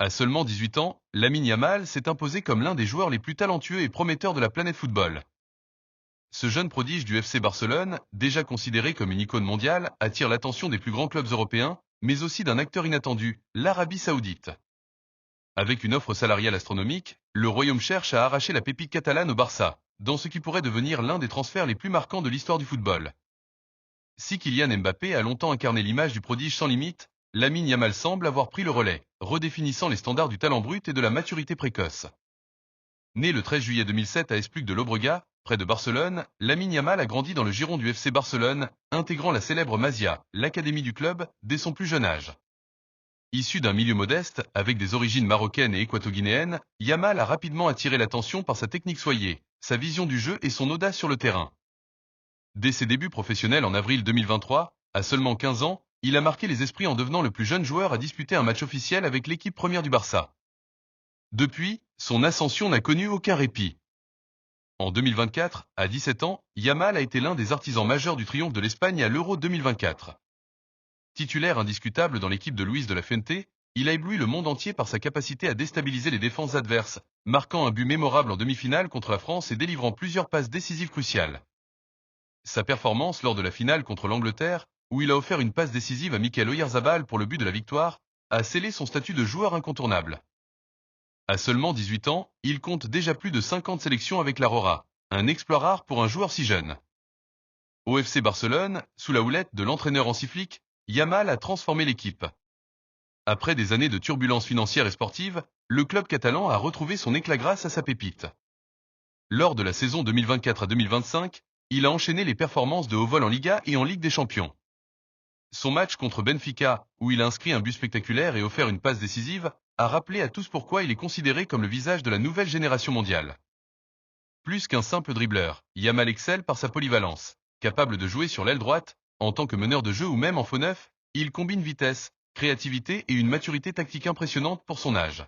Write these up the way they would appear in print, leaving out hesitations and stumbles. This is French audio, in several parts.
À seulement 18 ans, Lamine Yamal s'est imposé comme l'un des joueurs les plus talentueux et prometteurs de la planète football. Ce jeune prodige du FC Barcelone, déjà considéré comme une icône mondiale, attire l'attention des plus grands clubs européens, mais aussi d'un acteur inattendu, l'Arabie Saoudite. Avec une offre salariale astronomique, le Royaume cherche à arracher la pépite catalane au Barça, dans ce qui pourrait devenir l'un des transferts les plus marquants de l'histoire du football. Si Kylian Mbappé a longtemps incarné l'image du prodige sans limite, Lamine Yamal semble avoir pris le relais, redéfinissant les standards du talent brut et de la maturité précoce. Né le 13 juillet 2007 à Espluc de Llobregat, près de Barcelone, Lamine Yamal a grandi dans le giron du FC Barcelone, intégrant la célèbre Masia, l'académie du club, dès son plus jeune âge. Issu d'un milieu modeste, avec des origines marocaines et équato-guinéennes, Yamal a rapidement attiré l'attention par sa technique soignée, sa vision du jeu et son audace sur le terrain. Dès ses débuts professionnels en avril 2023, à seulement 15 ans, il a marqué les esprits en devenant le plus jeune joueur à disputer un match officiel avec l'équipe première du Barça. Depuis, son ascension n'a connu aucun répit. En 2024, à 17 ans, Yamal a été l'un des artisans majeurs du triomphe de l'Espagne à l'Euro 2024. Titulaire indiscutable dans l'équipe de Luis de la Fuente, il a ébloui le monde entier par sa capacité à déstabiliser les défenses adverses, marquant un but mémorable en demi-finale contre la France et délivrant plusieurs passes décisives cruciales. Sa performance lors de la finale contre l'Angleterre, où il a offert une passe décisive à Mikel Oyarzabal pour le but de la victoire, a scellé son statut de joueur incontournable. À seulement 18 ans, il compte déjà plus de 50 sélections avec l'Aurora, un exploit rare pour un joueur si jeune. Au FC Barcelone, sous la houlette de l'entraîneur Hansi Flick, Yamal a transformé l'équipe. Après des années de turbulences financières et sportives, le club catalan a retrouvé son éclat grâce à sa pépite. Lors de la saison 2024 à 2025, il a enchaîné les performances de haut vol en Liga et en Ligue des Champions. Son match contre Benfica, où il a inscrit un but spectaculaire et offert une passe décisive, a rappelé à tous pourquoi il est considéré comme le visage de la nouvelle génération mondiale. Plus qu'un simple dribbleur, Yamal excelle par sa polyvalence. Capable de jouer sur l'aile droite, en tant que meneur de jeu ou même en faux neuf, il combine vitesse, créativité et une maturité tactique impressionnante pour son âge.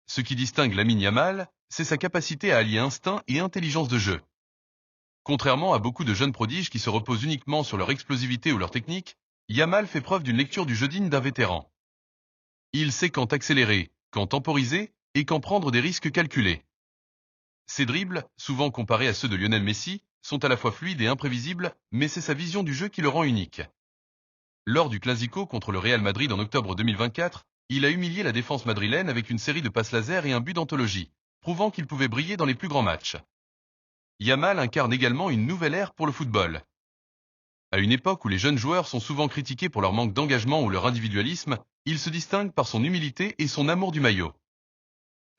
Ce qui distingue Lamine Yamal, c'est sa capacité à allier instinct et intelligence de jeu. Contrairement à beaucoup de jeunes prodiges qui se reposent uniquement sur leur explosivité ou leur technique, Yamal fait preuve d'une lecture du jeu digne d'un vétéran. Il sait quand accélérer, quand temporiser et quand prendre des risques calculés. Ses dribbles, souvent comparés à ceux de Lionel Messi, sont à la fois fluides et imprévisibles, mais c'est sa vision du jeu qui le rend unique. Lors du Clasico contre le Real Madrid en octobre 2024, il a humilié la défense madrilène avec une série de passes laser et un but d'anthologie, prouvant qu'il pouvait briller dans les plus grands matchs. Yamal incarne également une nouvelle ère pour le football. À une époque où les jeunes joueurs sont souvent critiqués pour leur manque d'engagement ou leur individualisme, il se distingue par son humilité et son amour du maillot.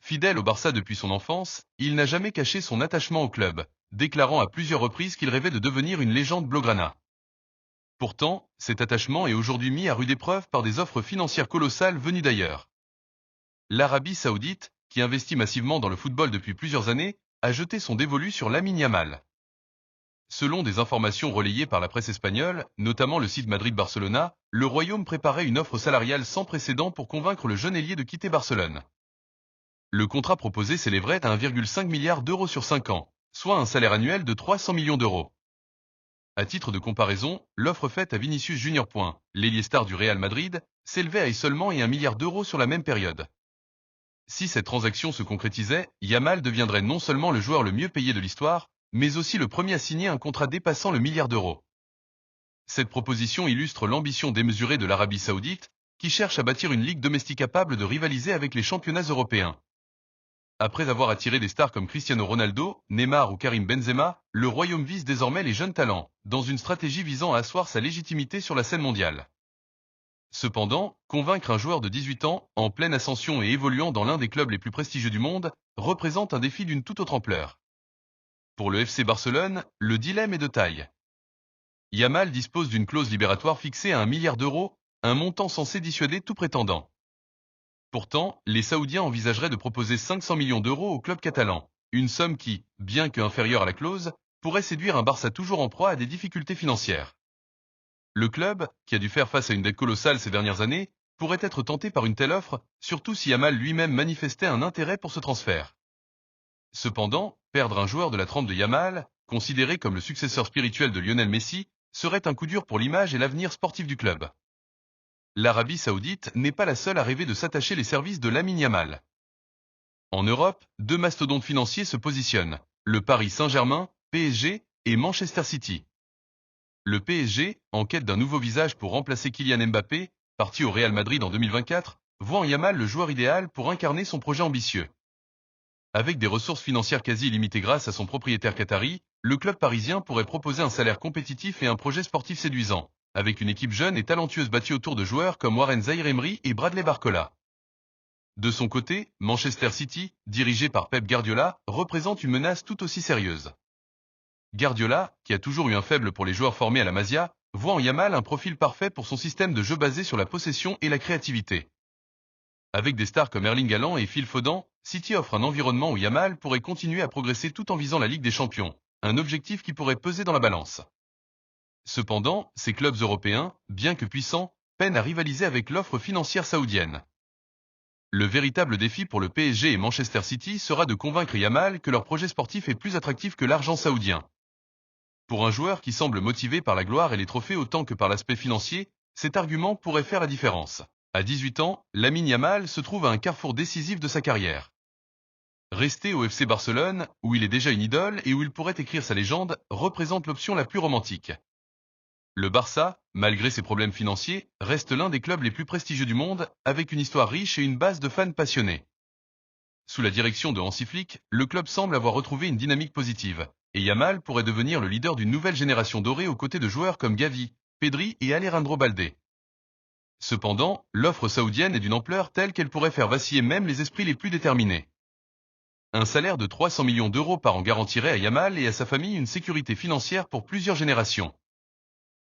Fidèle au Barça depuis son enfance, il n'a jamais caché son attachement au club, déclarant à plusieurs reprises qu'il rêvait de devenir une légende blaugrana. Pourtant, cet attachement est aujourd'hui mis à rude épreuve par des offres financières colossales venues d'ailleurs. L'Arabie Saoudite, qui investit massivement dans le football depuis plusieurs années, a jeté son dévolu sur Lamine Yamal. Selon des informations relayées par la presse espagnole, notamment le site Madrid-Barcelona, le Royaume préparait une offre salariale sans précédent pour convaincre le jeune ailier de quitter Barcelone. Le contrat proposé s'élèverait à 1,5 milliard d'euros sur 5 ans, soit un salaire annuel de 300 millions d'euros. À titre de comparaison, l'offre faite à Vinicius Junior, l'ailier star du Real Madrid, s'élevait à seulement 1 milliard d'euros sur la même période. Si cette transaction se concrétisait, Yamal deviendrait non seulement le joueur le mieux payé de l'histoire, mais aussi le premier à signer un contrat dépassant le milliard d'euros. Cette proposition illustre l'ambition démesurée de l'Arabie Saoudite, qui cherche à bâtir une ligue domestique capable de rivaliser avec les championnats européens. Après avoir attiré des stars comme Cristiano Ronaldo, Neymar ou Karim Benzema, le Royaume vise désormais les jeunes talents, dans une stratégie visant à asseoir sa légitimité sur la scène mondiale. Cependant, convaincre un joueur de 18 ans, en pleine ascension et évoluant dans l'un des clubs les plus prestigieux du monde, représente un défi d'une toute autre ampleur. Pour le FC Barcelone, le dilemme est de taille. Yamal dispose d'une clause libératoire fixée à 1 milliard d'euros, un montant censé dissuader tout prétendant. Pourtant, les Saoudiens envisageraient de proposer 500 millions d'euros au club catalan, une somme qui, bien que inférieure à la clause, pourrait séduire un Barça toujours en proie à des difficultés financières. Le club, qui a dû faire face à une dette colossale ces dernières années, pourrait être tenté par une telle offre, surtout si Yamal lui-même manifestait un intérêt pour ce transfert. Cependant, perdre un joueur de la trempe de Yamal, considéré comme le successeur spirituel de Lionel Messi, serait un coup dur pour l'image et l'avenir sportif du club. l'Arabie Saoudite n'est pas la seule à rêver de s'attacher les services de Lamine Yamal. En Europe, deux mastodontes financiers se positionnent, le Paris Saint-Germain, PSG, et Manchester City. Le PSG, en quête d'un nouveau visage pour remplacer Kylian Mbappé, parti au Real Madrid en 2024, voit en Yamal le joueur idéal pour incarner son projet ambitieux. Avec des ressources financières quasi illimitées grâce à son propriétaire qatari, le club parisien pourrait proposer un salaire compétitif et un projet sportif séduisant, avec une équipe jeune et talentueuse bâtie autour de joueurs comme Warren Zaïre-Emery et Bradley Barcola. De son côté, Manchester City, dirigé par Pep Guardiola, représente une menace tout aussi sérieuse. Guardiola, qui a toujours eu un faible pour les joueurs formés à la Masia, voit en Yamal un profil parfait pour son système de jeu basé sur la possession et la créativité. Avec des stars comme Erling Haaland et Phil Foden, City offre un environnement où Yamal pourrait continuer à progresser tout en visant la Ligue des Champions, un objectif qui pourrait peser dans la balance. Cependant, ces clubs européens, bien que puissants, peinent à rivaliser avec l'offre financière saoudienne. Le véritable défi pour le PSG et Manchester City sera de convaincre Yamal que leur projet sportif est plus attractif que l'argent saoudien. Pour un joueur qui semble motivé par la gloire et les trophées autant que par l'aspect financier, cet argument pourrait faire la différence. À 18 ans, Lamine Yamal se trouve à un carrefour décisif de sa carrière. Rester au FC Barcelone, où il est déjà une idole et où il pourrait écrire sa légende, représente l'option la plus romantique. Le Barça, malgré ses problèmes financiers, reste l'un des clubs les plus prestigieux du monde, avec une histoire riche et une base de fans passionnés. Sous la direction de Hansi Flick, le club semble avoir retrouvé une dynamique positive, et Yamal pourrait devenir le leader d'une nouvelle génération dorée aux côtés de joueurs comme Gavi, Pedri et Alejandro Balde. Cependant, l'offre saoudienne est d'une ampleur telle qu'elle pourrait faire vaciller même les esprits les plus déterminés. Un salaire de 300 millions d'euros par an garantirait à Yamal et à sa famille une sécurité financière pour plusieurs générations.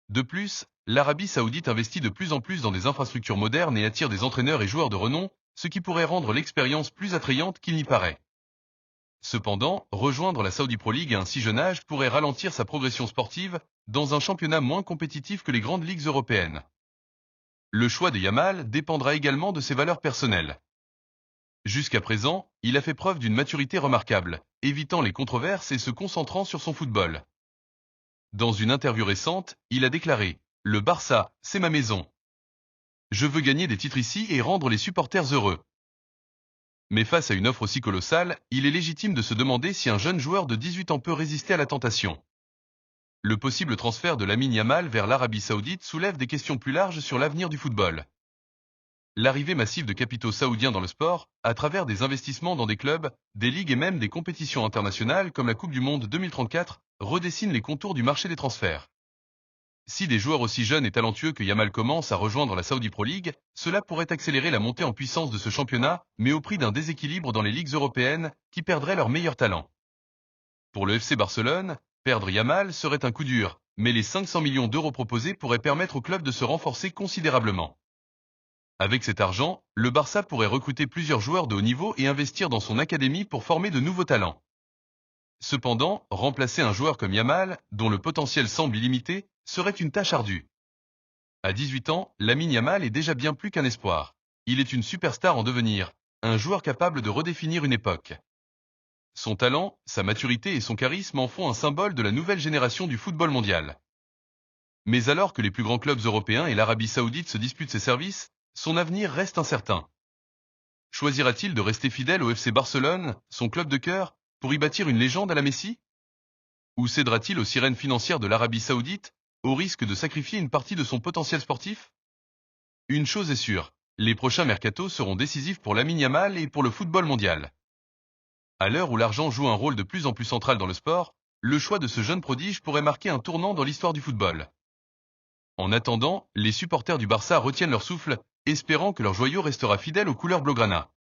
De plus, l'Arabie Saoudite investit de plus en plus dans des infrastructures modernes et attire des entraîneurs et joueurs de renom, ce qui pourrait rendre l'expérience plus attrayante qu'il n'y paraît. Cependant, rejoindre la Saudi Pro League à un si jeune âge pourrait ralentir sa progression sportive dans un championnat moins compétitif que les grandes ligues européennes. Le choix de Yamal dépendra également de ses valeurs personnelles. Jusqu'à présent, il a fait preuve d'une maturité remarquable, évitant les controverses et se concentrant sur son football. Dans une interview récente, il a déclaré « Le Barça, c'est ma maison. Je veux gagner des titres ici et rendre les supporters heureux. » Mais face à une offre aussi colossale, il est légitime de se demander si un jeune joueur de 18 ans peut résister à la tentation. Le possible transfert de Lamine Yamal vers l'Arabie Saoudite soulève des questions plus larges sur l'avenir du football. L'arrivée massive de capitaux saoudiens dans le sport, à travers des investissements dans des clubs, des ligues et même des compétitions internationales comme la Coupe du Monde 2034, redessine les contours du marché des transferts. Si des joueurs aussi jeunes et talentueux que Yamal commencent à rejoindre la Saudi Pro League, cela pourrait accélérer la montée en puissance de ce championnat, mais au prix d'un déséquilibre dans les ligues européennes, qui perdraient leurs meilleurs talents. Pour le FC Barcelone, perdre Yamal serait un coup dur, mais les 500 millions d'euros proposés pourraient permettre au club de se renforcer considérablement. Avec cet argent, le Barça pourrait recruter plusieurs joueurs de haut niveau et investir dans son académie pour former de nouveaux talents. Cependant, remplacer un joueur comme Yamal, dont le potentiel semble illimité, serait une tâche ardue. À 18 ans, Lamine Yamal est déjà bien plus qu'un espoir. Il est une superstar en devenir, un joueur capable de redéfinir une époque. Son talent, sa maturité et son charisme en font un symbole de la nouvelle génération du football mondial. Mais alors que les plus grands clubs européens et l'Arabie Saoudite se disputent ses services, son avenir reste incertain. Choisira-t-il de rester fidèle au FC Barcelone, son club de cœur, pour y bâtir une légende à la Messi? Ou cédera-t-il aux sirènes financières de l'Arabie Saoudite, au risque de sacrifier une partie de son potentiel sportif? Une chose est sûre, les prochains mercatos seront décisifs pour Lamine Yamal et pour le football mondial. À l'heure où l'argent joue un rôle de plus en plus central dans le sport, le choix de ce jeune prodige pourrait marquer un tournant dans l'histoire du football. En attendant, les supporters du Barça retiennent leur souffle, espérant que leur joyau restera fidèle aux couleurs blaugrana.